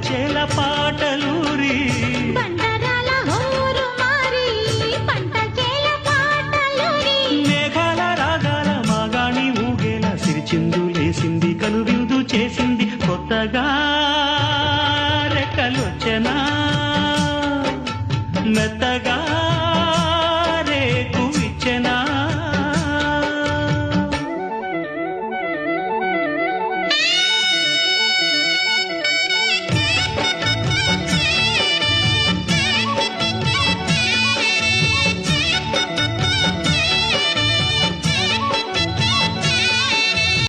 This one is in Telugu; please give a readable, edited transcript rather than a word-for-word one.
చేల పాటలూరి బండరాల హోరు మారి పంట చేల పాటలూరి మేఘాల రాగాల మాగాణి ఊగేలా సిరిచిందు లేసింది కనువిందు చేసింది కొత్తగా